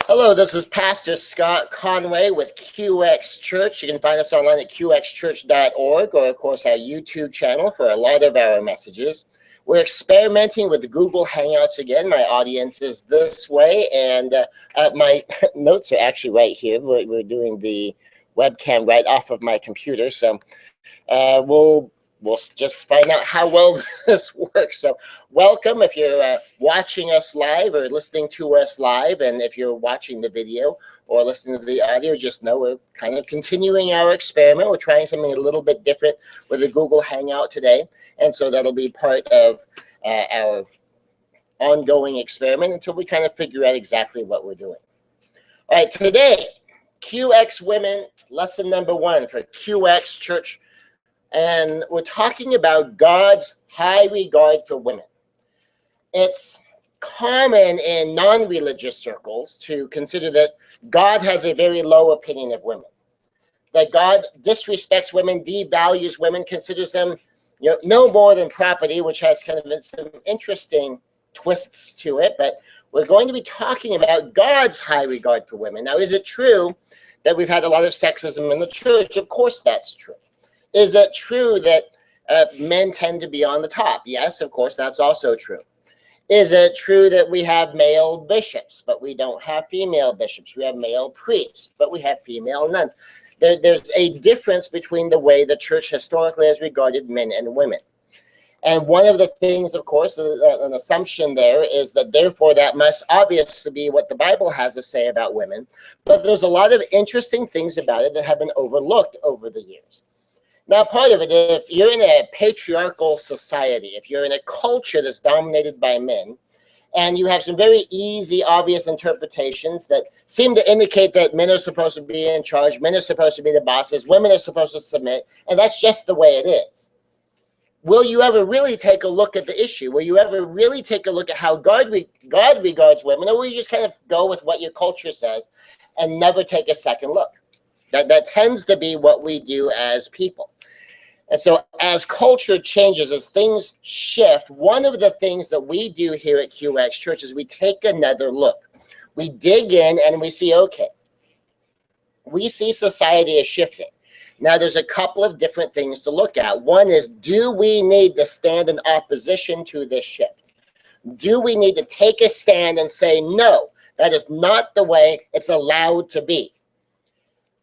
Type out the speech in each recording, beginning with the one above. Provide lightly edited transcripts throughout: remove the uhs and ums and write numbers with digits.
Hello, this is Pastor Scott Conway with QX Church. You can find us online at qxchurch.org or, of course, our YouTube channel for a lot of our messages. We're experimenting with the Google Hangouts again. My audience is this way, and my notes are actually right here. We're doing the webcam right off of my computer, so we'll just find out how well this works. So welcome if you're watching us live or listening to us live, and if you're watching the video or listening to the audio, just know we're kind of continuing our experiment. We're trying something a little bit different with the Google Hangout today, and so that'll be part of our ongoing experiment until we kind of figure out exactly what we're doing. All right, today, QX Women, lesson number 1 for QX Church. And we're talking about God's high regard for women. It's common in non-religious circles to consider that God has a very low opinion of women, that God disrespects women, devalues women, considers them no more than property, which has kind of some interesting twists to it. But we're going to be talking about God's high regard for women. Now, is it true that we've had a lot of sexism in the church? Of course that's true. Is it true that men tend to be on the top? Yes, of course, that's also true. Is it true that we have male bishops, but we don't have female bishops? We have male priests, but we have female nuns. There's a difference between the way the church historically has regarded men and women. And one of the things, of course, an assumption there is that therefore that must obviously be what the Bible has to say about women. But there's a lot of interesting things about it that have been overlooked over the years. Now, part of it, if you're in a patriarchal society, if you're in a culture that's dominated by men, and you have some very easy, obvious interpretations that seem to indicate that men are supposed to be in charge, men are supposed to be the bosses, women are supposed to submit, and that's just the way it is. Will you ever really take a look at the issue? Will you ever really take a look at how God regards women, or will you just kind of go with what your culture says and never take a second look? That tends to be what we do as people. And so as culture changes, as things shift, one of the things that we do here at QX Church is we take another look. We dig in and we see, okay, we see society is shifting. Now, there's a couple of different things to look at. One is, do we need to stand in opposition to this shift? Do we need to take a stand and say, no, that is not the way it's allowed to be?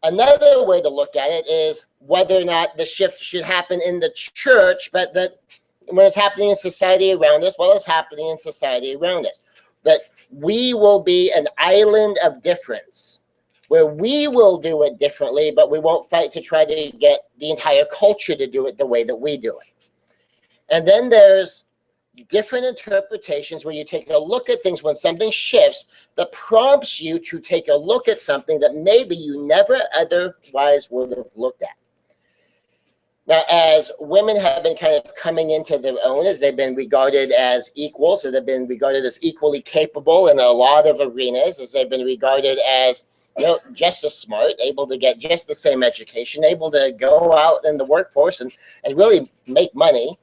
Another way to look at it is whether or not the shift should happen in the church, but that when it's happening in society around us, well, it's happening in society around us. That we will be an island of difference, where we will do it differently, but we won't fight to try to get the entire culture to do it the way that we do it. And then there's different interpretations where you take a look at things when something shifts that prompts you to take a look at something that maybe you never otherwise would have looked at. Now, as women have been kind of coming into their own, as they've been regarded as equals, so they've been regarded as equally capable in a lot of arenas, as they've been regarded as just as smart, able to get just the same education, able to go out in the workforce and really make money.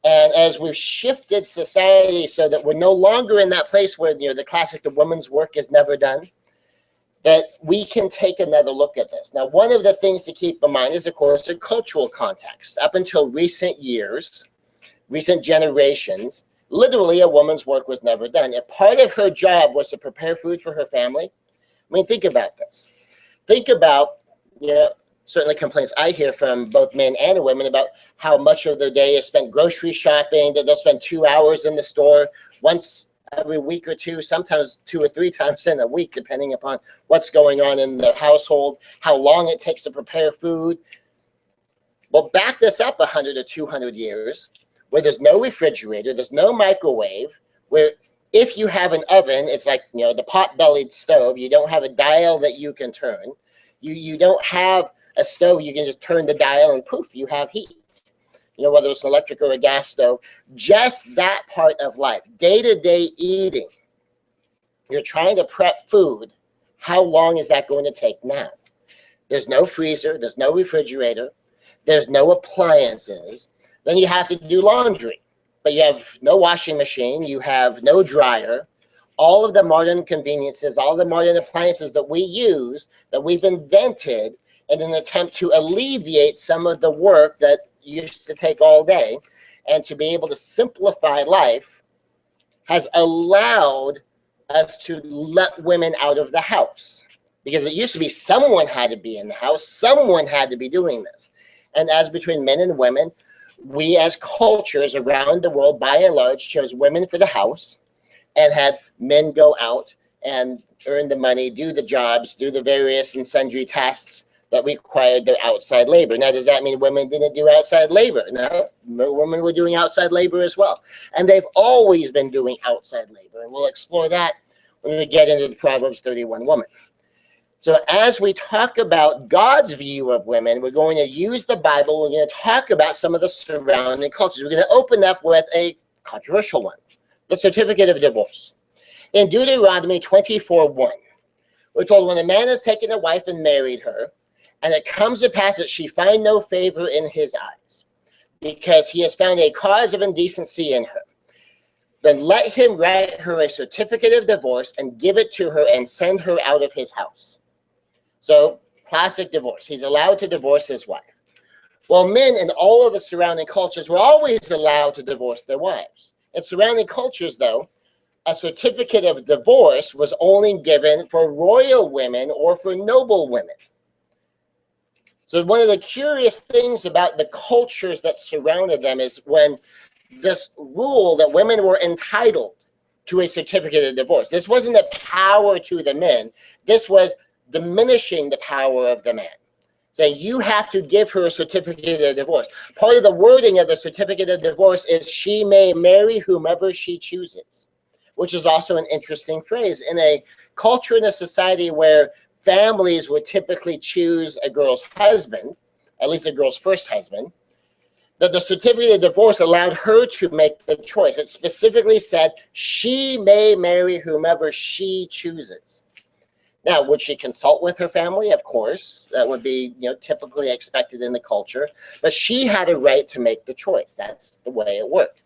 And as we've shifted society so that we're no longer in that place where, the classic, the woman's work is never done, that we can take another look at this. Now, one of the things to keep in mind is, of course, the cultural context. Up until recent years, recent generations, literally a woman's work was never done. If part of her job was to prepare food for her family, I mean, think about this. Think about, certainly complaints I hear from both men and women about how much of their day is spent grocery shopping, that they'll spend 2 hours in the store once every week or two, sometimes 2 or 3 times in a week, depending upon what's going on in their household, how long it takes to prepare food. Well, back this up 100 or 200 years, where there's no refrigerator, there's no microwave, where if you have an oven, it's like, the pot-bellied stove. You don't have a dial that you can turn. You don't have a stove, you can just turn the dial and poof, you have heat. Whether it's electric or a gas stove, just that part of life, day-to-day eating. You're trying to prep food. How long is that going to take now? There's no freezer, there's no refrigerator, there's no appliances. Then you have to do laundry, but you have no washing machine, you have no dryer. all of the modern conveniences, all the modern appliances that we use, that we've invented in an attempt to alleviate some of the work that used to take all day and to be able to simplify life, has allowed us to let women out of the house. Because it used to be someone had to be in the house, someone had to be doing this. And as between men and women, we as cultures around the world, by and large, chose women for the house and had men go out and earn the money, do the jobs, do the various and sundry tasks that required their outside labor. Now, does that mean women didn't do outside labor? No, women were doing outside labor as well. And they've always been doing outside labor. And we'll explore that when we get into the Proverbs 31 woman. So as we talk about God's view of women, we're going to use the Bible. We're going to talk about some of the surrounding cultures. We're going to open up with a controversial one, the certificate of divorce. In Deuteronomy 24:1, we're told when a man has taken a wife and married her, and it comes to pass that she find no favor in his eyes, because he has found a cause of indecency in her, then let him write her a certificate of divorce and give it to her and send her out of his house. So, classic divorce. He's allowed to divorce his wife. Well, men in all of the surrounding cultures were always allowed to divorce their wives. In surrounding cultures, though, a certificate of divorce was only given for royal women or for noble women. So one of the curious things about the cultures that surrounded them is when this rule that women were entitled to a certificate of divorce. This wasn't a power to the men. This was diminishing the power of the man, saying you have to give her a certificate of divorce. Part of the wording of the certificate of divorce is she may marry whomever she chooses, which is also an interesting phrase. In a culture, in a society where families would typically choose a girl's husband, at least a girl's first husband, that the certificate of divorce allowed her to make the choice. It specifically said she may marry whomever she chooses. Now, would she consult with her family? Of course, that would be, typically expected in the culture, but she had a right to make the choice. That's the way it worked.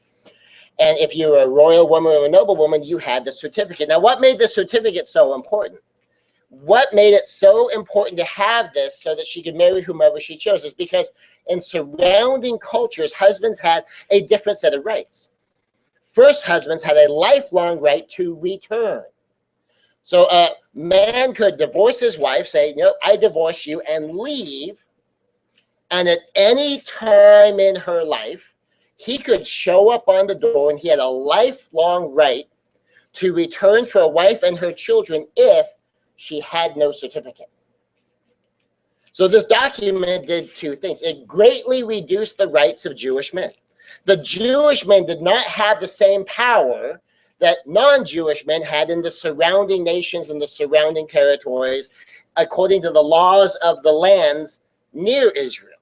And if you were a royal woman or a noble woman, you had the certificate. Now, what made the certificate so important? What made it so important to have this so that she could marry whomever she chose is because in surrounding cultures, husbands had a different set of rights. First, husbands had a lifelong right to return. So a man could divorce his wife, say, I divorce you, and leave. And at any time in her life, he could show up on the door, and he had a lifelong right to return for a wife and her children if she had no certificate. So this document did two things. It greatly reduced the rights of Jewish men. The Jewish men did not have the same power that non-Jewish men had in the surrounding nations and the surrounding territories, according to the laws of the lands near Israel.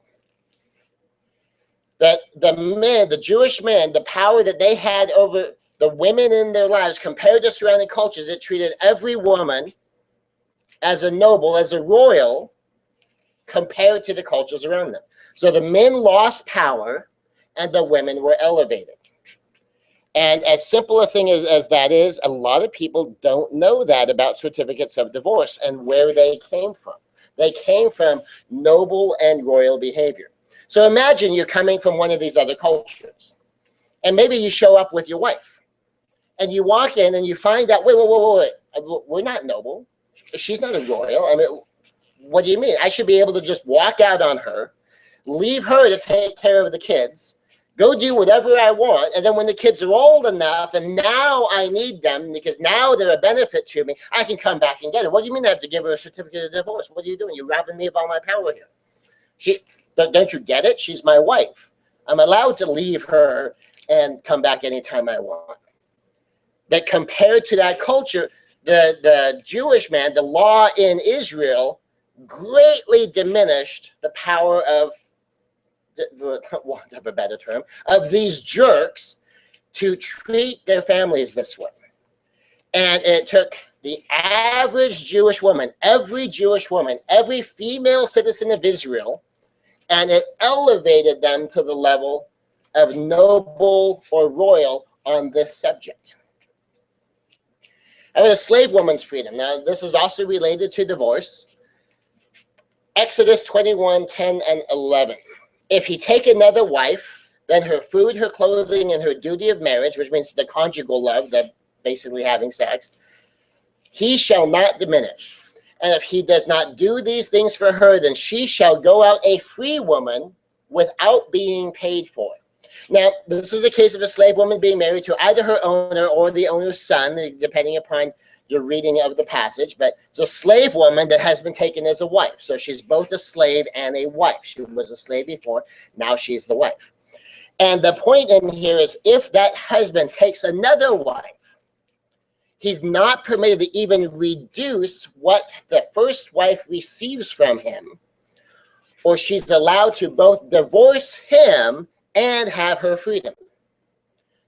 That the Jewish men, the power that they had over the women in their lives compared to surrounding cultures, it treated every woman as a noble, as a royal, compared to the cultures around them. So the men lost power and the women were elevated. And as simple a thing as that is, a lot of people don't know that about certificates of divorce and where they came from. They came from noble and royal behavior. So imagine you're coming from one of these other cultures, and maybe you show up with your wife, and you walk in and you find out, wait, we're not noble. She's not a royal. I mean, what do you mean? I should be able to just walk out on her, leave her to take care of the kids, go do whatever I want, and then when the kids are old enough and now I need them because now they're a benefit to me, I can come back and get it. What do you mean I have to give her a certificate of divorce? What are you doing? You're robbing me of all my power here. Don't you get it? She's my wife. I'm allowed to leave her and come back anytime I want. That compared to that culture, the Jewish man, the law in Israel, greatly diminished the power of, want of a better term, of these jerks to treat their families this way. And it took the average Jewish woman, every female citizen of Israel, and it elevated them to the level of noble or royal on this subject. A slave woman's freedom. Now, this is also related to divorce. Exodus 21:10 and 11. If he take another wife, then her food, her clothing, and her duty of marriage, which means the conjugal love, the basically having sex, he shall not diminish. And if he does not do these things for her, then she shall go out a free woman without being paid for it. Now, this is the case of a slave woman being married to either her owner or the owner's son, depending upon your reading of the passage. But it's a slave woman that has been taken as a wife. So she's both a slave and a wife. She was a slave before. Now she's the wife. And the point in here is if that husband takes another wife, he's not permitted to even reduce what the first wife receives from him, or she's allowed to both divorce him and have her freedom.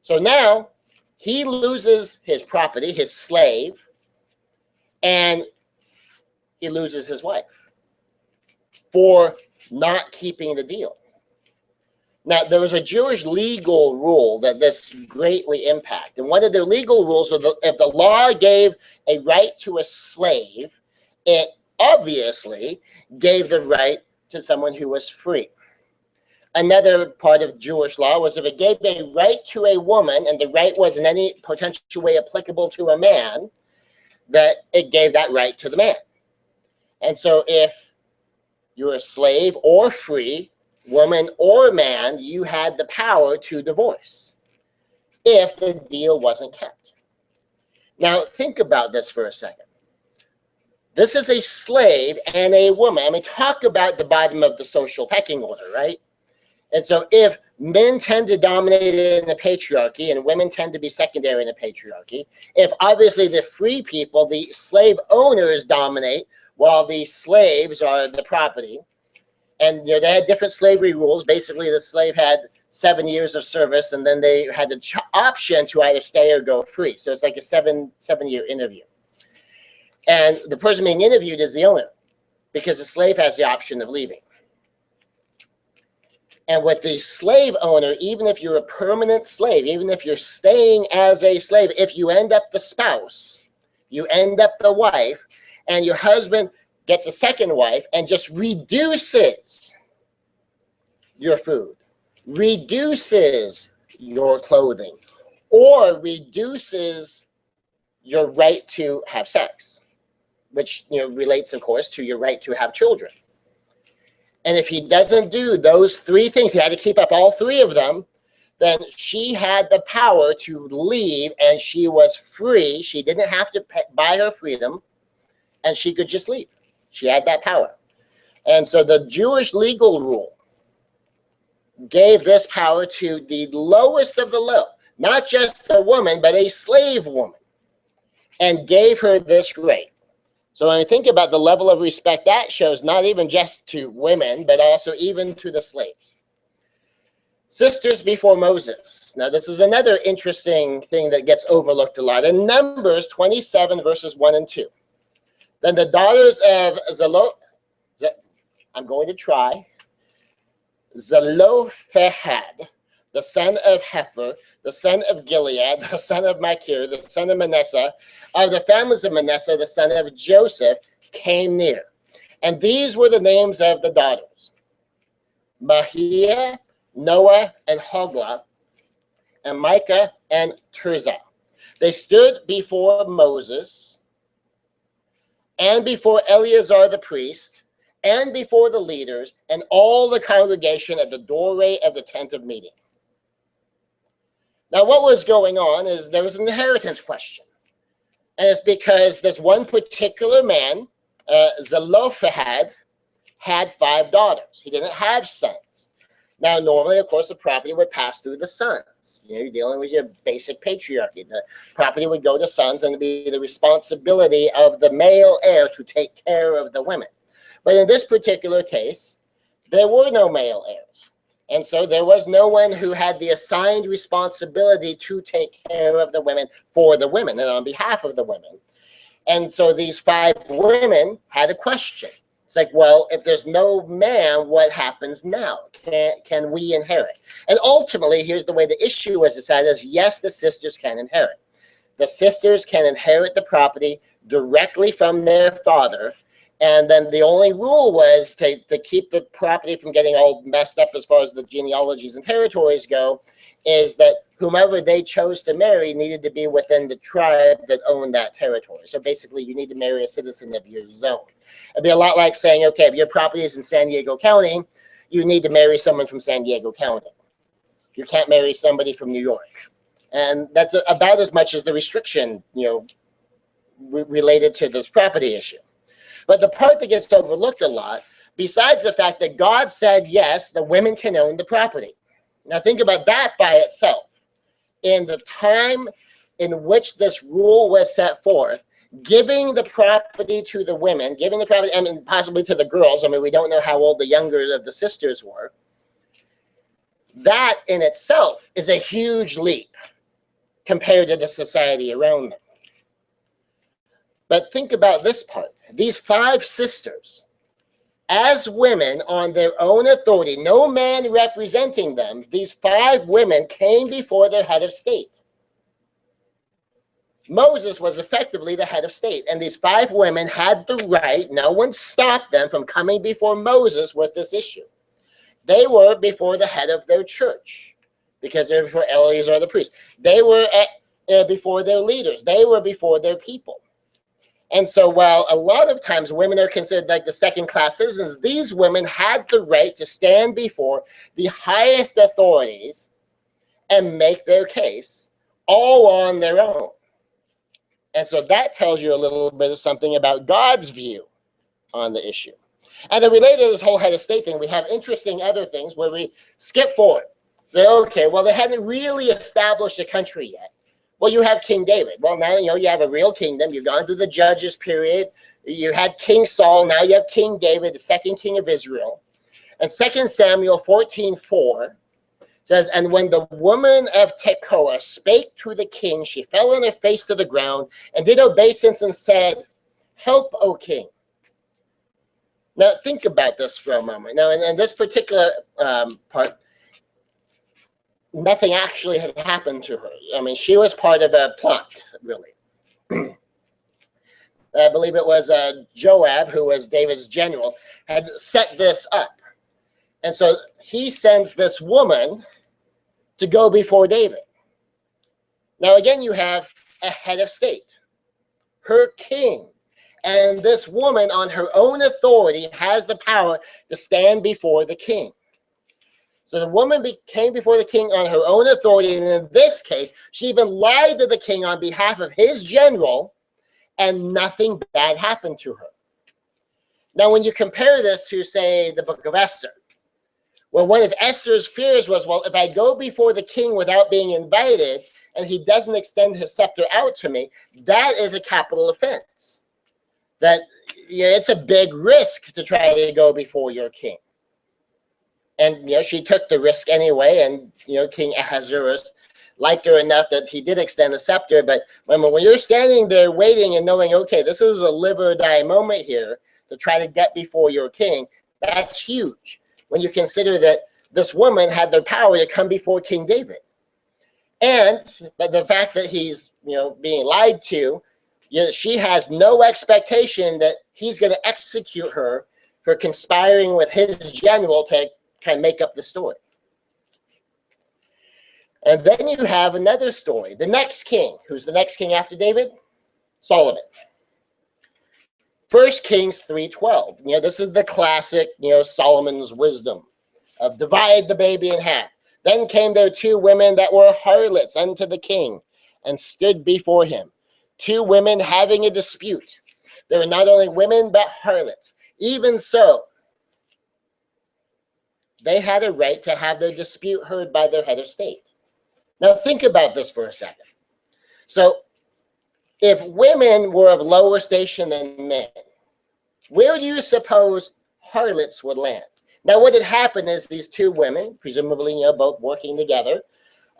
So now he loses his property, his slave, and he loses his wife for not keeping the deal. Now, there was a Jewish legal rule that this greatly impacted. And one of the legal rules was if the law gave a right to a slave, it obviously gave the right to someone who was free. Another part of Jewish law was if it gave a right to a woman and the right was in any potential way applicable to a man, that it gave that right to the man. And so if you're a slave or free, woman or man, you had the power to divorce if the deal wasn't kept. Now, think about this for a second. This is a slave and a woman. I mean, talk about the bottom of the social pecking order, right? And so if men tend to dominate in the patriarchy and women tend to be secondary in the patriarchy, if obviously the free people, the slave owners dominate while the slaves are the property, and they had different slavery rules. Basically, the slave had 7 years of service, and then they had the option to either stay or go free. So it's like a seven-year interview. And the person being interviewed is the owner, because the slave has the option of leaving. And with the slave owner, even if you're a permanent slave, even if you're staying as a slave, if you end up the spouse, you end up the wife, and your husband gets a second wife and just reduces your food, reduces your clothing, or reduces your right to have sex, which relates, of course, to your right to have children. And if he doesn't do those three things, he had to keep up all three of them, then she had the power to leave, and she was free. She didn't have to buy her freedom, and she could just leave. She had that power. And so the Jewish legal rule gave this power to the lowest of the low, not just a woman, but a slave woman, and gave her this right. So when I think about the level of respect that shows, not even just to women, but also even to the slaves. Sisters before Moses. Now, this is another interesting thing that gets overlooked a lot. In Numbers 27, verses 1 and 2. Then the daughters of Zelophehad, the son of Hepher, the son of Gilead, the son of Machir, the son of Manasseh, of the families of Manasseh, the son of Joseph, came near. And these were the names of the daughters: Mahia, Noah, and Hoglah, and Micah, and Tirzah. They stood before Moses, and before Eleazar the priest, and before the leaders, and all the congregation at the doorway of the tent of meeting. Now, what was going on is there was an inheritance question. And it's because this one particular man, Zelophehad, had 5 daughters. He didn't have sons. Now, normally, of course, the property would pass through the sons. You're dealing with your basic patriarchy. The property would go to sons, and it'd be the responsibility of the male heir to take care of the women. But in this particular case, there were no male heirs. And so there was no one who had the assigned responsibility to take care of the women for the women and on behalf of the women. And so these 5 women had a question. It's like, well, if there's no man, what happens now? Can we inherit? And ultimately, here's the way the issue was decided: is yes, the sisters can inherit. the sisters can inherit the property directly from their father. And then the only rule was to keep the property from getting all messed up as far as the genealogies and territories go, is that whomever they chose to marry needed to be within the tribe that owned that territory. So basically, you need to marry a citizen of your zone. It'd be a lot like saying, okay, if your property is in San Diego County, you need to marry someone from San Diego County. You can't marry somebody from New York. And that's about as much as the restriction, related to this property issue. But the part that gets overlooked a lot, besides the fact that God said, yes, the women can own the property. Now think about that by itself. In the time in which this rule was set forth, giving the property to the women, giving the property, I mean, possibly to the girls, I mean, we don't know how old the younger of the sisters were. That in itself is a huge leap compared to the society around them. But think about this part. These 5 sisters, as women on their own authority, no man representing them, these 5 women came before their head of state. Moses was effectively the head of state, and these 5 women had the right, no one stopped them from coming before Moses with this issue. They were before the head of their church, because they were before Eleazar the priest. They were before their leaders. They were before their people. And so while a lot of times women are considered like the second-class citizens, these women had the right to stand before the highest authorities and make their case all on their own. And so that tells you a little bit of something about God's view on the issue. And then related to this whole head of state thing, we have interesting other things where we skip forward. Say, okay, well, they hadn't really established a country yet. Well, you have King David. Well, now, you have a real kingdom. You've gone through the judges period. You had King Saul. Now you have King David, the second king of Israel. And 2 Samuel 14:4 says, and when the woman of Tekoa spake to the king, she fell on her face to the ground and did obeisance and said, help, O king. Now, think about this for a moment. Now, in this particular part, nothing actually had happened to her. I mean, she was part of a plot, really. I believe it was Joab, who was David's general, had set this up. And so he sends this woman to go before David. Now, again, you have a head of state, her king. And this woman, on her own authority, has the power to stand before the king. So the woman came before the king on her own authority, and in this case, she even lied to the king on behalf of his general, and nothing bad happened to her. Now, when you compare this to, say, the book of Esther, well, one of Esther's fears was, well, if I go before the king without being invited, and he doesn't extend his scepter out to me, that is a capital offense. That it's a big risk to try to go before your king. And, she took the risk anyway, and, King Ahasuerus liked her enough that he did extend the scepter. But when you're standing there waiting and knowing, okay, this is a live or die moment here to try to get before your king, that's huge. When you consider that this woman had the power to come before King David. And the fact that he's, being lied to, she has no expectation that he's going to execute her for conspiring with his general to kind of make up the story. And then you have another story. The next king. Who's the next king after David? Solomon. 1 Kings 3:12. This is the classic, Solomon's wisdom of divide the baby in half. Then came there 2 women that were harlots unto the king and stood before him. 2 women having a dispute. They were not only women, but harlots. Even so, they had a right to have their dispute heard by their head of state. Now think about this for a second. So if women were of lower station than men, where do you suppose harlots would land? Now what had happened is these 2 women, presumably both working together,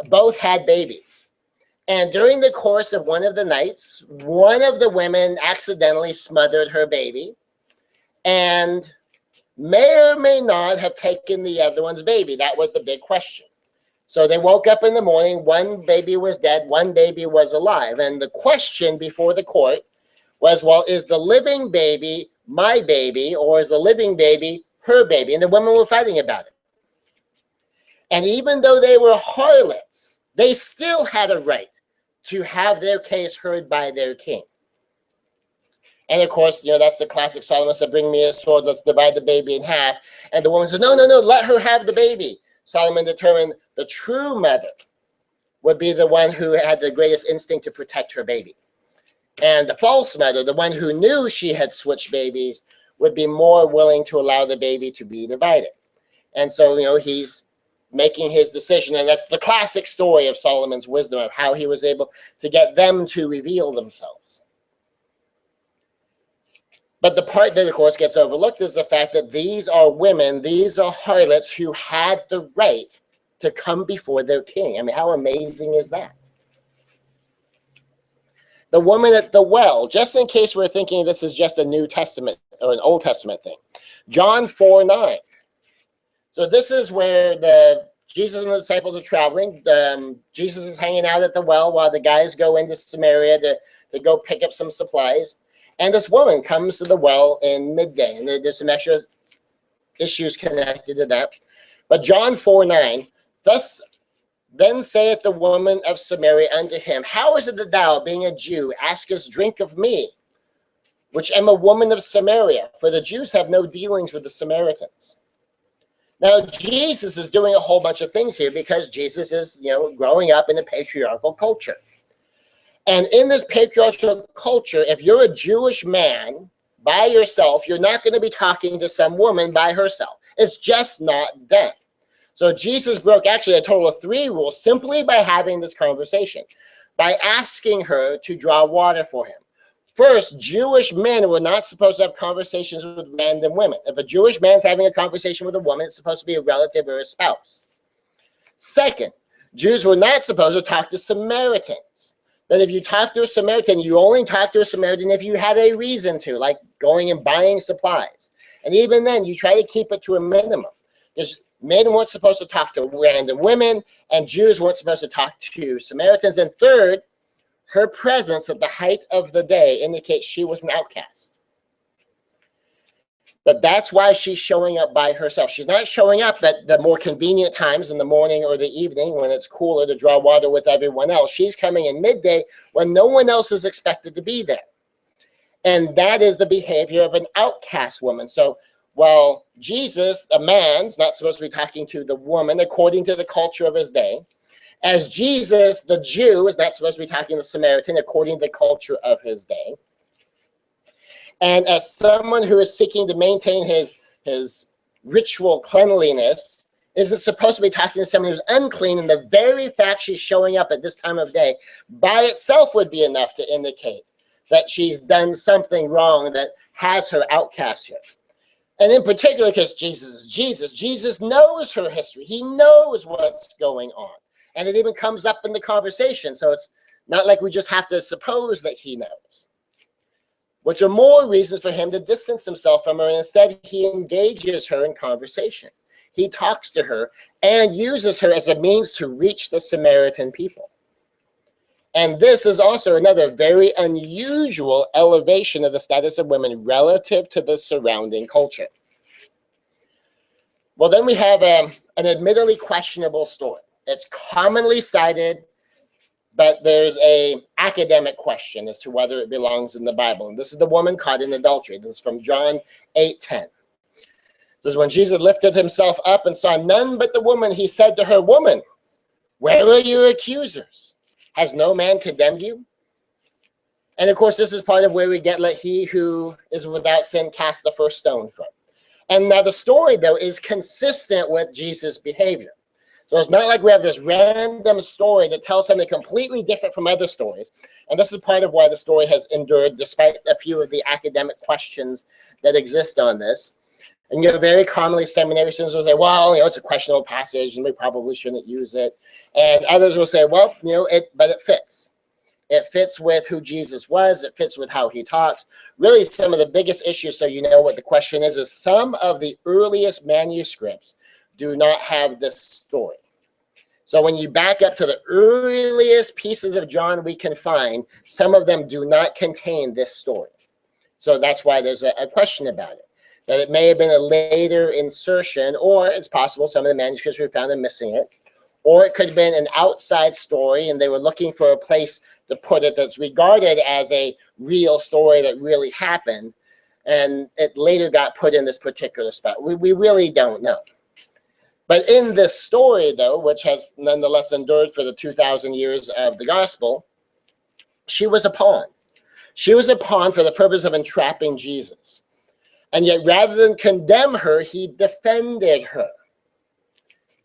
both had babies. And during the course of one of the nights, one of the women accidentally smothered her baby and may or may not have taken the other one's baby. That was the big question. So they woke up in the morning, one baby was dead, one baby was alive. And the question before the court was, well, is the living baby my baby, or is the living baby her baby? And the women were fighting about it. And even though they were harlots, they still had a right to have their case heard by their king. And of course, that's the classic Solomon said, bring me a sword, let's divide the baby in half. And the woman said, no, let her have the baby. Solomon determined the true mother would be the one who had the greatest instinct to protect her baby. And the false mother, the one who knew she had switched babies, would be more willing to allow the baby to be divided. And so, he's making his decision. And that's the classic story of Solomon's wisdom, of how he was able to get them to reveal themselves. But the part that, of course, gets overlooked is the fact that these are women, these are harlots who had the right to come before their king. I mean, how amazing is that? The woman at the well, just in case we're thinking this is just a New Testament or an Old Testament thing. John 4:9. So this is where Jesus and the disciples are traveling. Jesus is hanging out at the well while the guys go into Samaria to go pick up some supplies. And this woman comes to the well in midday. And there's some extra issues connected to that. But John 4:9, thus then saith the woman of Samaria unto him, how is it that thou, being a Jew, askest drink of me, which am a woman of Samaria? For the Jews have no dealings with the Samaritans. Now, Jesus is doing a whole bunch of things here because Jesus is, growing up in a patriarchal culture. And in this patriarchal culture, if you're a Jewish man by yourself, you're not going to be talking to some woman by herself. It's just not done. So Jesus broke actually a total of 3 rules simply by having this conversation, by asking her to draw water for him. First, Jewish men were not supposed to have conversations with random women. If a Jewish man's having a conversation with a woman, it's supposed to be a relative or a spouse. Second, Jews were not supposed to talk to Samaritans. That if you talk to a Samaritan, you only talk to a Samaritan if you had a reason to, like going and buying supplies. And even then, you try to keep it to a minimum. Because men weren't supposed to talk to random women, and Jews weren't supposed to talk to Samaritans. And third, her presence at the height of the day indicates she was an outcast. But that's why she's showing up by herself. She's not showing up at the more convenient times in the morning or the evening when it's cooler to draw water with everyone else. She's coming in midday when no one else is expected to be there. And that is the behavior of an outcast woman. So while Jesus, a man's not supposed to be talking to the woman according to the culture of his day, as Jesus, the Jew, is not supposed to be talking to the Samaritan according to the culture of his day. And as someone who is seeking to maintain his ritual cleanliness isn't supposed to be talking to someone who's unclean, and the very fact she's showing up at this time of day by itself would be enough to indicate that she's done something wrong that has her outcast here. And in particular, because Jesus is Jesus, Jesus knows her history. He knows what's going on. And it even comes up in the conversation. So it's not like we just have to suppose that he knows. Which are more reasons for him to distance himself from her, and instead he engages her in conversation. He talks to her and uses her as a means to reach the Samaritan people. And this is also another very unusual elevation of the status of women relative to the surrounding culture. Well, then we have an admittedly questionable story. It's commonly cited, but there's an academic question as to whether it belongs in the Bible. And this is the woman caught in adultery. This is from John 8:10. This is when Jesus lifted himself up and saw none but the woman. He said to her, "Woman, where are your accusers? Has no man condemned you?" And of course, this is part of where we get, "Let he who is without sin cast the first stone" from. And now the story, though, is consistent with Jesus' behavior. So it's not like we have this random story that tells something completely different from other stories. And this is part of why the story has endured, despite a few of the academic questions that exist on this. And very commonly, seminary students will say, well, it's a questionable passage and we probably shouldn't use it. And others will say, well, but it fits. It fits with who Jesus was. It fits with how he talks. Really, some of the biggest issues, so you know what the question is some of the earliest manuscripts do not have this story. So when you back up to the earliest pieces of John we can find, some of them do not contain this story. So that's why there's a question about it. That it may have been a later insertion, or it's possible some of the manuscripts we found are missing it. Or it could have been an outside story and they were looking for a place to put it that's regarded as a real story that really happened. And it later got put in this particular spot. We really don't know. But in this story, though, which has nonetheless endured for the 2,000 years of the gospel, she was a pawn. She was a pawn for the purpose of entrapping Jesus. And yet, rather than condemn her, he defended her.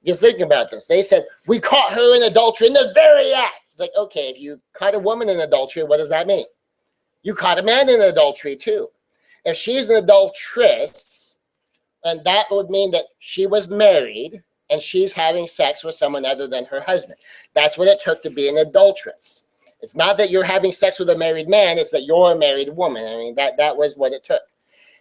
Just thinking about this. They said, we caught her in adultery in the very act. It's like, okay, if you caught a woman in adultery, what does that mean? You caught a man in adultery too. If she's an adulteress, and that would mean that she was married and she's having sex with someone other than her husband. That's what it took to be an adulteress. It's not that you're having sex with a married man, it's that you're a married woman. I mean, that was what it took.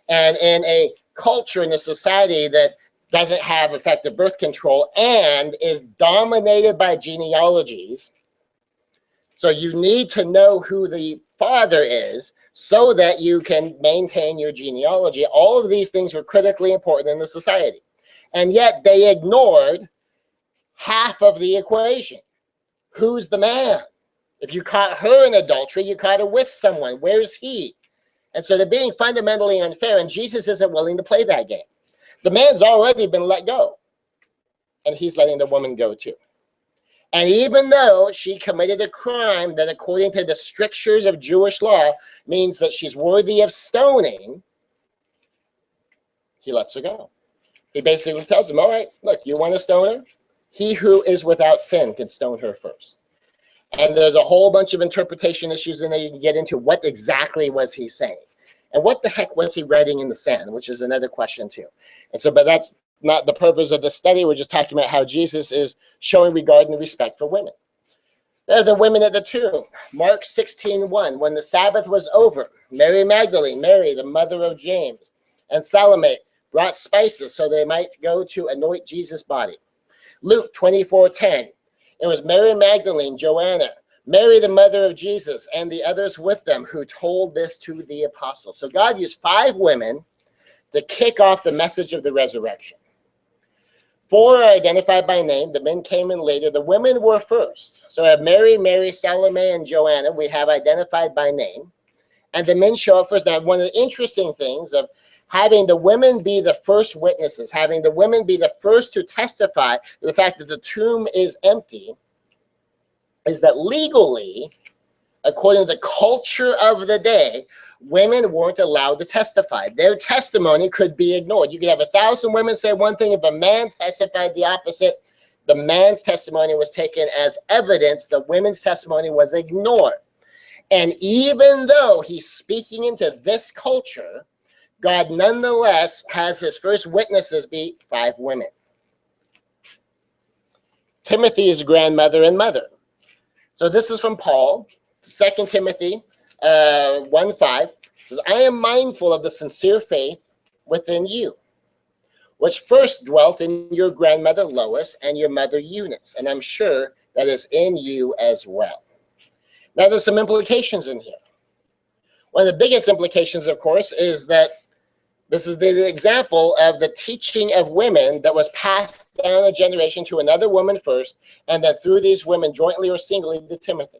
And in a culture, in a society that doesn't have effective birth control and is dominated by genealogies, so you need to know who the father is so that you can maintain your genealogy. All of these things were critically important in the society. And yet they ignored half of the equation. Who's the man? If you caught her in adultery, you caught her with someone. Where's he? And so they're being fundamentally unfair, and Jesus isn't willing to play that game. The man's already been let go, and he's letting the woman go too. And even though she committed a crime that, according to the strictures of Jewish law, means that she's worthy of stoning, he lets her go. He basically tells him, all right, look, you want to stone her? He who is without sin can stone her first. And there's a whole bunch of interpretation issues in there you can get into. What exactly was he saying? And what the heck was he writing in the sand, which is another question too. And so, but that's not the purpose of the study. We're just talking about how Jesus is showing regard and respect for women. There are the women at the tomb. Mark 16:1. When the Sabbath was over, Mary Magdalene, Mary, the mother of James, and Salome brought spices so they might go to anoint Jesus' body. Luke 24:10. It was Mary Magdalene, Joanna, Mary, the mother of Jesus, and the others with them who told this to the apostles. So God used 5 women to kick off the message of the resurrection. 4 are identified by name. The men came in later. The women were first. So we have Mary, Salome, and Joanna we have identified by name. And the men show up first. Now, one of the interesting things of having the women be the first witnesses, having the women be the first to testify to the fact that the tomb is empty, is that legally, according to the culture of the day, women weren't allowed to testify. Their testimony could be ignored. You could have 1,000 women say one thing. If a man testified the opposite, the man's testimony was taken as evidence. The women's testimony was ignored. And even though he's speaking into this culture, God nonetheless has his first witnesses be 5 women. Timothy's grandmother and mother. So this is from Paul, 2 Timothy 1:5. Says, I am mindful of the sincere faith within you, which first dwelt in your grandmother Lois and your mother Eunice, and I'm sure that is in you as well. Now there's some implications in here. One of the biggest implications, of course, is that this is the example of the teaching of women that was passed down a generation to another woman first, and then through these women, jointly or singly, to Timothy.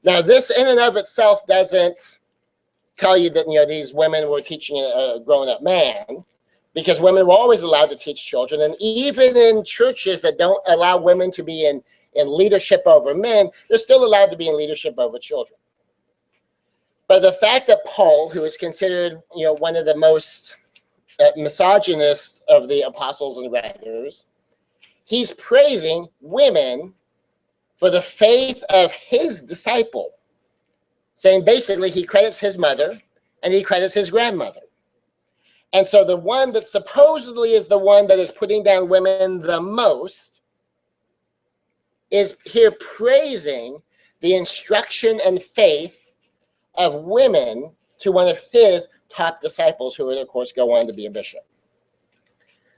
Now, this in and of itself doesn't tell you that, these women were teaching a grown-up man, because women were always allowed to teach children. And even in churches that don't allow women to be in leadership over men, they're still allowed to be in leadership over children. But the fact that Paul, who is considered, one of the most misogynist of the apostles and writers, he's praising women for the faith of his disciple, saying basically he credits his mother and he credits his grandmother. And so the one that supposedly is the one that is putting down women the most is here praising the instruction and faith of women to one of his top disciples, who would, of course, go on to be a bishop.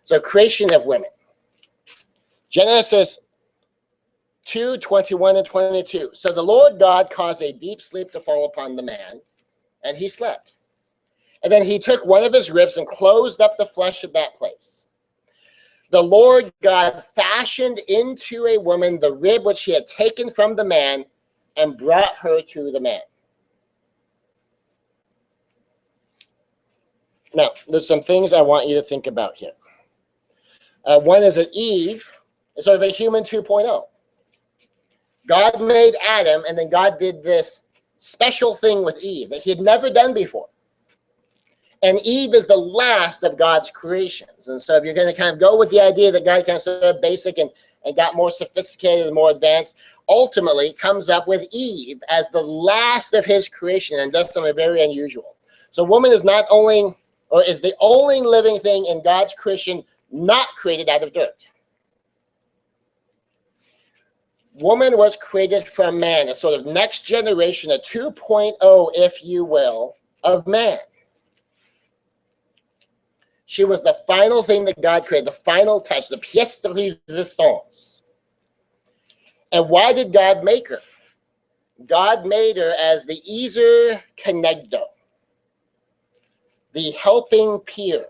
So creation of women. Genesis 2:21 and 22. So the Lord God caused a deep sleep to fall upon the man, and he slept. And then he took one of his ribs and closed up the flesh of that place. The Lord God fashioned into a woman the rib which he had taken from the man and brought her to the man. Now, there's some things I want you to think about here. One is that Eve is sort of a human 2.0. God made Adam, and then God did this special thing with Eve that he had never done before. And Eve is the last of God's creations. And so if you're going to kind of go with the idea that God kind of started basic and got more sophisticated and more advanced, ultimately comes up with Eve as the last of his creation and does something very unusual. So woman is not only, or is the only living thing in God's creation not created out of dirt. Woman was created from man, a sort of next generation, a 2.0, if you will, of man. She was the final thing that God created, the final touch, the pièce de résistance. And why did God make her? God made her as the Ezer Kenegdo, the helping peer.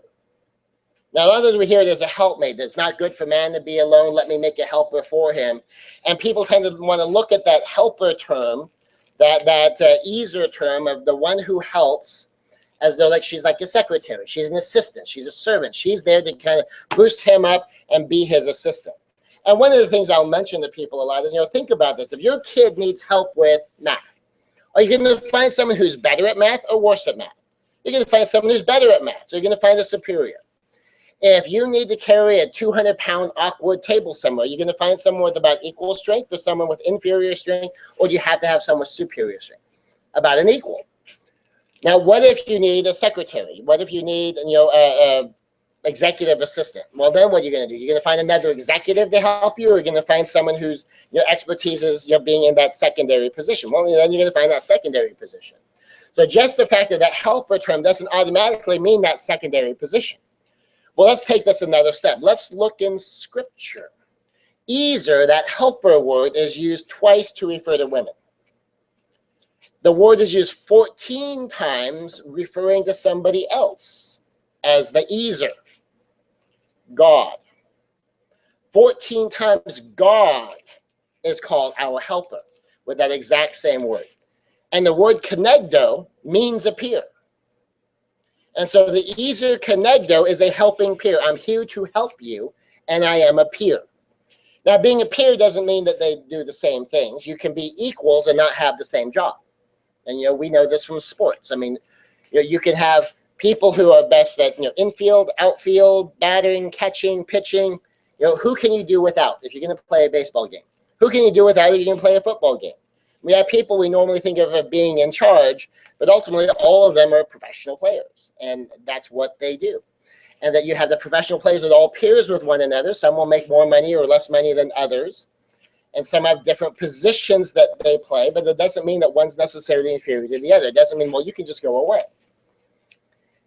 Now, a lot of times we hear it as a helpmate. That's not good for man to be alone. Let me make a helper for him. And people tend to want to look at that helper term, that Ezer term of the one who helps, as though like she's like a secretary. She's an assistant. She's a servant. She's there to kind of boost him up and be his assistant. And one of the things I'll mention to people a lot is, think about this. If your kid needs help with math, are you going to find someone who's better at math or worse at math? You're going to find someone who's better at math. So you're going to find a superior. If you need to carry a 200-pound awkward table somewhere, you're going to find someone with about equal strength or someone with inferior strength, or do you have to have someone with superior strength? About an equal. Now, what if you need a secretary? What if you need, a executive assistant? Well, then what are you going to do? You're going to find another executive to help you, or you're going to find someone whose expertise is being in that secondary position? Well, then you're going to find that secondary position. So just the fact that helper term doesn't automatically mean that secondary position. Well, let's take this another step. Let's look in Scripture. Ezer, that helper word, is used twice to refer to women. The word is used 14 times referring to somebody else as the Ezer, God. 14 times God is called our helper with that exact same word. And the word kenegdo means a peer. And so the Ezer Kenegdo is a helping peer. I'm here to help you, and I am a peer. Now, being a peer doesn't mean that they do the same things. You can be equals and not have the same job. And, we know this from sports. I mean, you can have people who are best at, infield, outfield, batting, catching, pitching. Who can you do without if you're going to play a baseball game? Who can you do without if you're going to play a football game? We have people we normally think of as being in charge, but ultimately all of them are professional players, and that's what they do. And that you have the professional players that all peers with one another. Some will make more money or less money than others, and some have different positions that they play, but it doesn't mean that one's necessarily inferior to the other. It doesn't mean, well, you can just go away.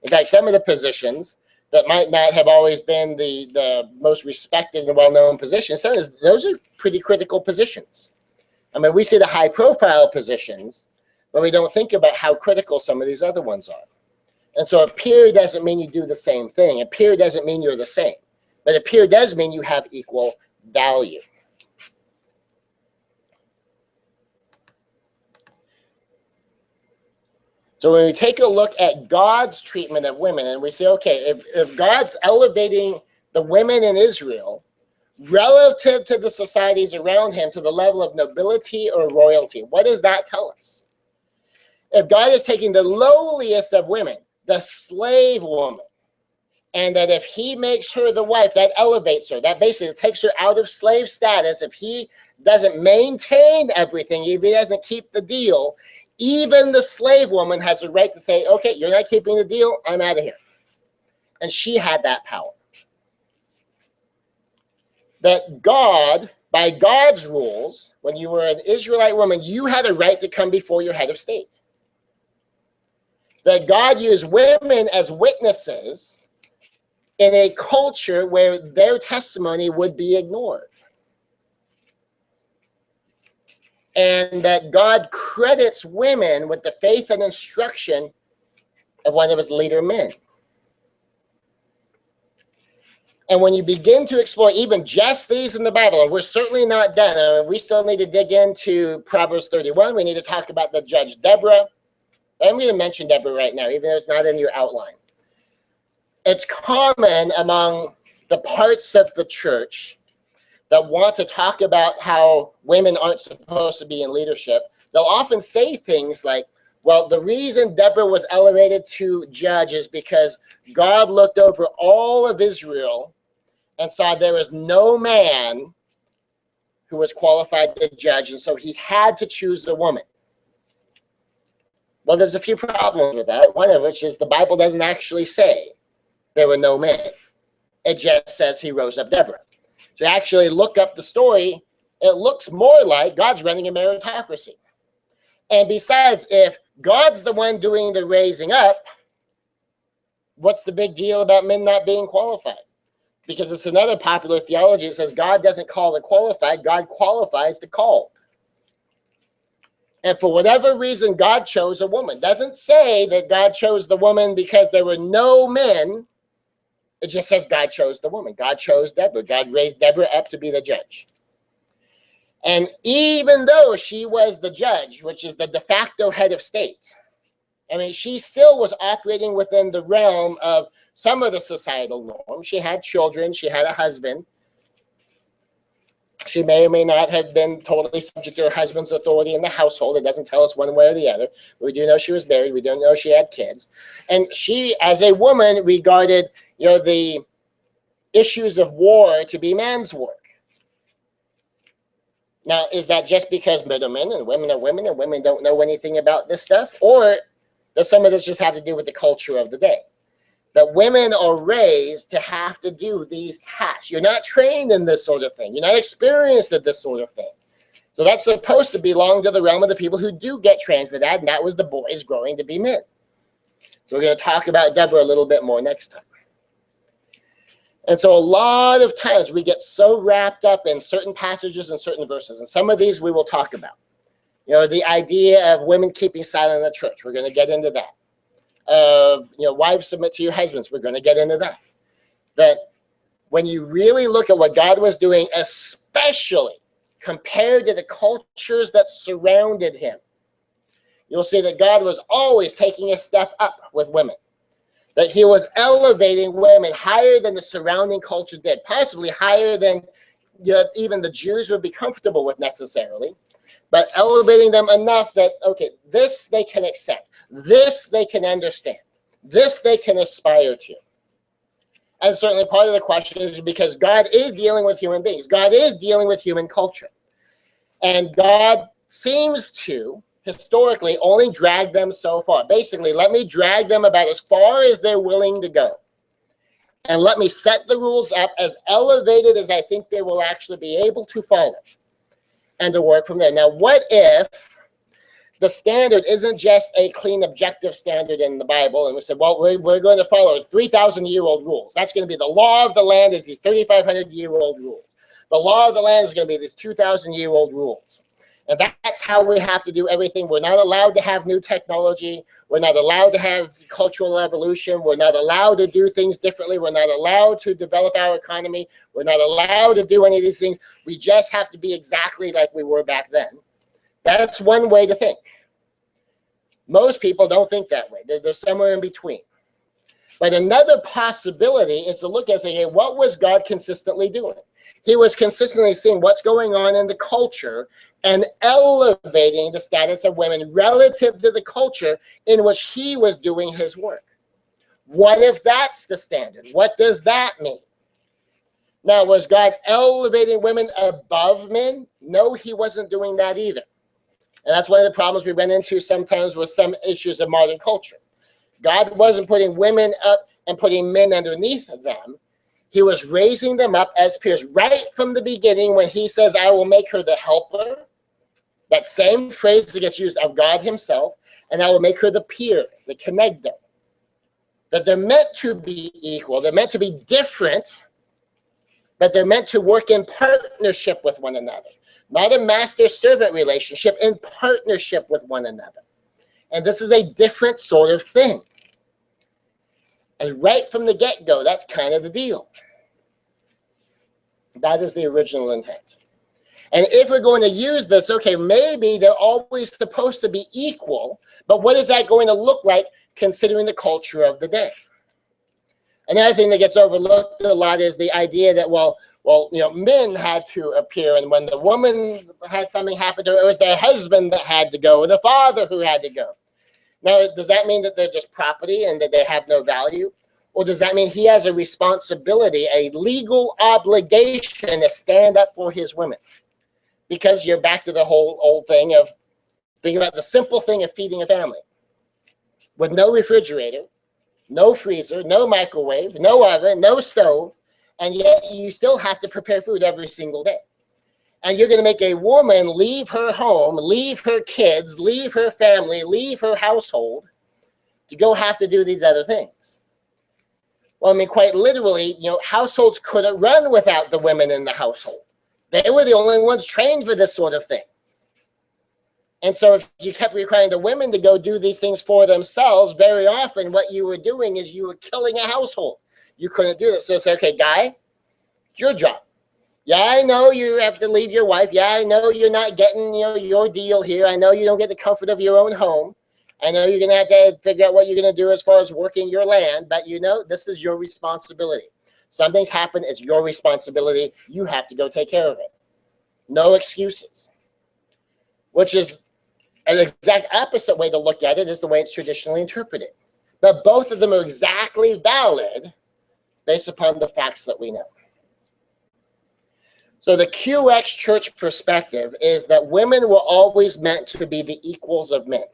In fact, some of the positions that might not have always been the most respected and well-known positions, those are pretty critical positions. I mean, we see the high-profile positions, but we don't think about how critical some of these other ones are. And so a peer doesn't mean you do the same thing. A peer doesn't mean you're the same. But a peer does mean you have equal value. So when we take a look at God's treatment of women, and we say, okay, if God's elevating the women in Israel relative to the societies around him to the level of nobility or royalty, what does that tell us? If God is taking the lowliest of women, the slave woman, and that if he makes her the wife, that elevates her, that basically takes her out of slave status. If he doesn't maintain everything, if he doesn't keep the deal, even the slave woman has a right to say, okay, you're not keeping the deal, I'm out of here. And she had that power. That God, by God's rules, when you were an Israelite woman, you had a right to come before your head of state. That God used women as witnesses in a culture where their testimony would be ignored. and that God credits women with the faith and instruction of one of his leader men. And when you begin to explore even just these in the Bible, and we're certainly not done, we still need to dig into Proverbs 31. We need to talk about the judge Deborah. I'm going to mention Deborah right now, even though it's not in your outline. It's common among the parts of the church that want to talk about how women aren't supposed to be in leadership. They'll often say things like, well, the reason Deborah was elevated to judge is because God looked over all of Israel and saw there was no man who was qualified to judge, and so he had to choose a woman. Well, there's a few problems with that, one of which is the Bible doesn't actually say there were no men. It just says he rose up Deborah. So actually look up the story, it looks more like God's running a meritocracy. And besides, if God's the one doing the raising up, what's the big deal about men not being qualified? Because it's another popular theology that says God doesn't call the qualified, God qualifies the called. And for whatever reason, God chose a woman. Doesn't say that God chose the woman because there were no men. It just says God chose the woman. God chose Deborah. God raised Deborah up to be the judge. And even though she was the judge, which is the de facto head of state, I mean, she still was operating within the realm of some of the societal norms. She had children. She had a husband. She may or may not have been totally subject to her husband's authority in the household. It doesn't tell us one way or the other. We do know she was married. We don't know she had kids. And she, as a woman, regarded, the issues of war to be man's work. Now, is that just because men are men and women and women don't know anything about this stuff? Or does some of this just have to do with the culture of the day? That women are raised to have to do these tasks. You're not trained in this sort of thing. You're not experienced at this sort of thing. So that's supposed to belong to the realm of the people who do get trained for that, and that was the boys growing to be men. So we're going to talk about Deborah a little bit more next time. And so a lot of times we get so wrapped up in certain passages and certain verses, and some of these we will talk about. The idea of women keeping silent in the church. We're going to get into that. Wives submit to your husbands. We're going to get into that. That when you really look at what God was doing, especially compared to the cultures that surrounded him, you'll see that God was always taking a step up with women. That he was elevating women higher than the surrounding culture did, possibly higher than even the Jews would be comfortable with necessarily, but elevating them enough that, okay, this they can accept. This they can understand. This they can aspire to. And certainly part of the question is because God is dealing with human beings. God is dealing with human culture. And God seems to, historically, only drag them so far. Basically, let me drag them about as far as they're willing to go. And let me set the rules up as elevated as I think they will actually be able to follow. And to work from there. Now, what if the standard isn't just a clean, objective standard in the Bible, and we said, well, we're going to follow 3,000-year-old rules. That's going to be the law of the land is these 3,500-year-old rules. The law of the land is going to be these 2,000-year-old rules. And that's how we have to do everything. We're not allowed to have new technology. We're not allowed to have cultural evolution. We're not allowed to do things differently. We're not allowed to develop our economy. We're not allowed to do any of these things. We just have to be exactly like we were back then. That's one way to think. Most people don't think that way. They're somewhere in between. But another possibility is to look and say, hey, what was God consistently doing? He was consistently seeing what's going on in the culture and elevating the status of women relative to the culture in which he was doing his work. What if that's the standard? What does that mean? Now, was God elevating women above men? No, he wasn't doing that either. And that's one of the problems we run into sometimes with some issues of modern culture. God wasn't putting women up and putting men underneath them. He was raising them up as peers right from the beginning when he says, I will make her the helper. That same phrase that gets used of God himself. And I will make her the peer, the connector. That they're meant to be equal. They're meant to be different, but they're meant to work in partnership with one another. not a master-servant relationship, in partnership with one another. And this is a different sort of thing. And right from the get-go, that's kind of the deal. That is the original intent. And if we're going to use this, okay, maybe they're always supposed to be equal, but what is that going to look like considering the culture of the day? Another thing that gets overlooked a lot is the idea that, well, men had to appear, and when the woman had something happen to her, it was the husband that had to go, or the father who had to go. Now, does that mean that they're just property and that they have no value? Or does that mean he has a responsibility, a legal obligation to stand up for his women? Because you're back to the whole old thing of thinking about the simple thing of feeding a family. With no refrigerator, no freezer, no microwave, no oven, no stove, and yet you still have to prepare food every single day. And you're going to make a woman leave her home, leave her kids, leave her family, leave her household to go have to do these other things. Well, I mean, quite literally, households couldn't run without the women in the household. They were the only ones trained for this sort of thing. And so if you kept requiring the women to go do these things for themselves, very often what you were doing is you were killing a household. You couldn't do this. So it's okay, guy, it's your job. Yeah, I know you have to leave your wife. Yeah, I know you're not getting your deal here. I know you don't get the comfort of your own home. I know you're going to have to figure out what you're going to do as far as working your land, but this is your responsibility. Something's happened, it's your responsibility. You have to go take care of it. No excuses. Which is an exact opposite way to look at it is the way it's traditionally interpreted. But both of them are exactly valid based upon the facts that we know. So the QX church perspective is that women were always meant to be the equals of men.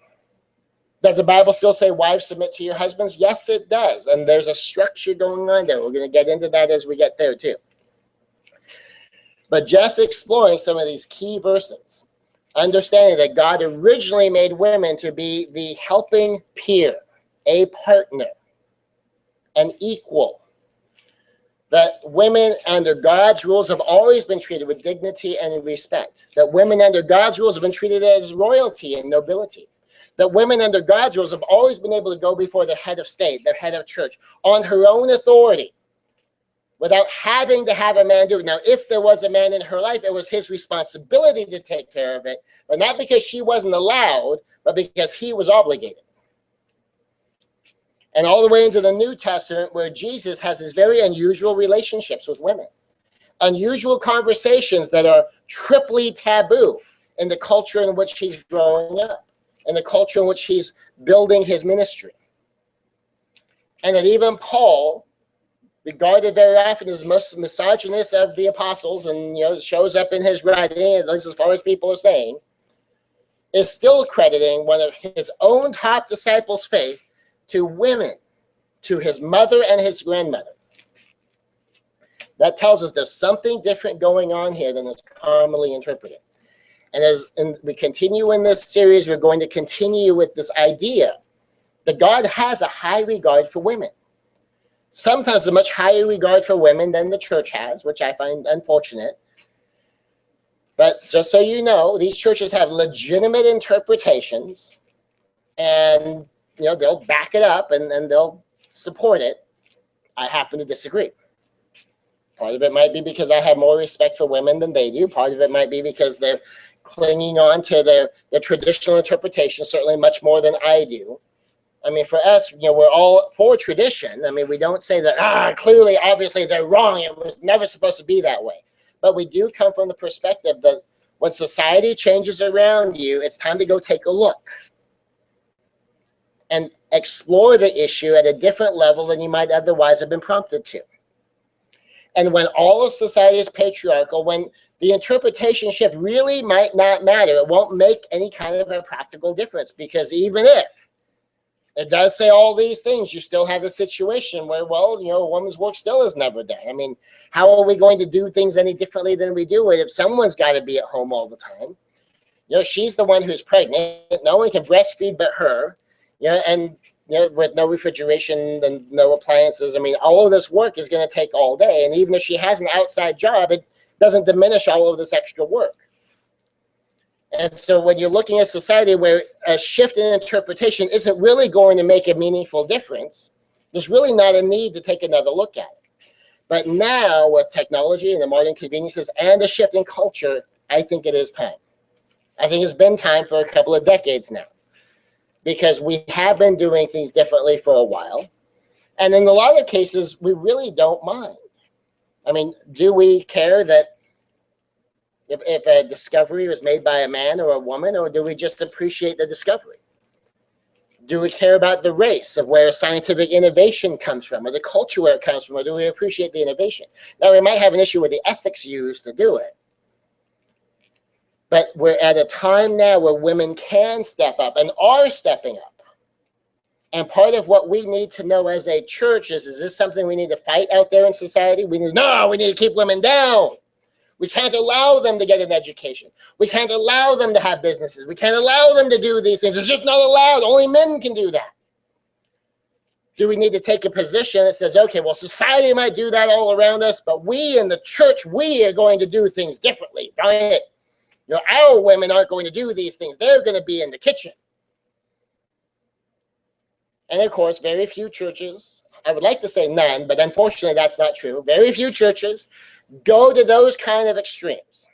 Does the Bible still say, wives, submit to your husbands? Yes, it does. And there's a structure going on there. We're going to get into that as we get there, too. But just exploring some of these key verses, understanding that God originally made women to be the helping peer, a partner, an equal. That women under God's rules have always been treated with dignity and respect. That women under God's rules have been treated as royalty and nobility. That women under God's rules have always been able to go before the head of state, their head of church, on her own authority, without having to have a man do it. Now, if there was a man in her life, it was his responsibility to take care of it, but not because she wasn't allowed, but because he was obligated. And all the way into the New Testament, where Jesus has his very unusual relationships with women. Unusual conversations that are triply taboo in the culture in which he's growing up, in the culture in which he's building his ministry. And that even Paul, regarded very often as the most misogynist of the apostles, and shows up in his writing, at least as far as people are saying, is still crediting one of his own top disciples' faith to women, to his mother and his grandmother. That tells us there's something different going on here than is commonly interpreted. And as we continue in this series, we're going to continue with this idea that God has a high regard for women. Sometimes a much higher regard for women than the church has, which I find unfortunate. But just so you know, these churches have legitimate interpretations, and they'll back it up and they'll support it. I happen to disagree. Part of it might be because I have more respect for women than they do. Part of it might be because they're clinging on to their traditional interpretation, certainly much more than I do. I mean, for us, we're all for tradition. I mean, we don't say that, clearly, obviously, they're wrong. It was never supposed to be that way. But we do come from the perspective that when society changes around you, it's time to go take a look and explore the issue at a different level than you might otherwise have been prompted to. And when all of society is patriarchal, when the interpretation shift really might not matter, it won't make any kind of a practical difference, because even if it does say all these things, you still have a situation where, a woman's work still is never done. I mean, how are we going to do things any differently than we do it if someone's got to be at home all the time? She's the one who's pregnant. No one can breastfeed but her. And with no refrigeration and no appliances, I mean, all of this work is going to take all day. And even if she has an outside job, it doesn't diminish all of this extra work. And so when you're looking at society where a shift in interpretation isn't really going to make a meaningful difference, there's really not a need to take another look at it. But now with technology and the modern conveniences and a shift in culture, I think it is time. I think it's been time for a couple of decades now, because we have been doing things differently for a while. And in a lot of cases, we really don't mind. I mean, do we care that if a discovery was made by a man or a woman, or do we just appreciate the discovery? Do we care about the race of where scientific innovation comes from, or the culture where it comes from, or do we appreciate the innovation? Now, we might have an issue with the ethics used to do it, but we're at a time now where women can step up and are stepping up. And part of what we need to know as a church is this something we need to fight out there in society? We need to keep women down. We can't allow them to get an education. We can't allow them to have businesses. We can't allow them to do these things. It's just not allowed. Only men can do that. Do we need to take a position that says, okay, well, society might do that all around us, but we in the church, we are going to do things differently, right? You know, our women aren't going to do these things. They're going to be in the kitchen. And of course, very few churches, I would like to say none, but unfortunately that's not true. Very few churches go to those kind of extremes.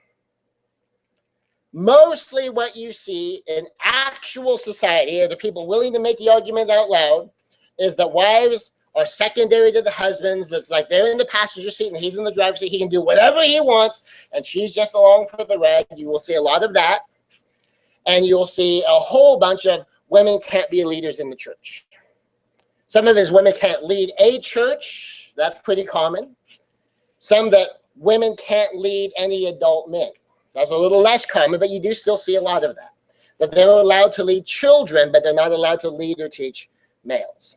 Mostly what you see in actual society, or the people willing to make the argument out loud, is that wives are secondary to the husbands. That's like they're in the passenger seat and he's in the driver's seat. He can do whatever he wants and she's just along for the ride. You will see a lot of that. And you'll see a whole bunch of women can't be leaders in the church. Some of his women can't lead a church. That's pretty common. Some that women can't lead any adult men. That's a little less common, but you do still see a lot of that. That they're allowed to lead children, but they're not allowed to lead or teach males.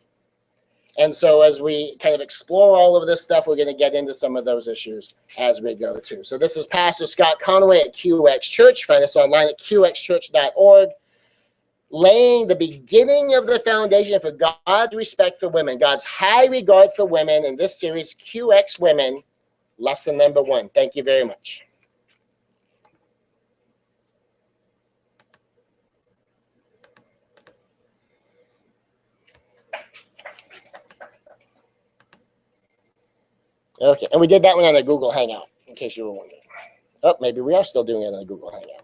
And so as we kind of explore all of this stuff, we're going to get into some of those issues as we go too. So this is Pastor Scott Conway at QX Church. Find us online at qxchurch.org. Laying the beginning of the foundation for God's respect for women, God's high regard for women in this series, QX Women, lesson number 1. Thank you very much. Okay, and we did that one on a Google Hangout, in case you were wondering. Oh, maybe we are still doing it on a Google Hangout.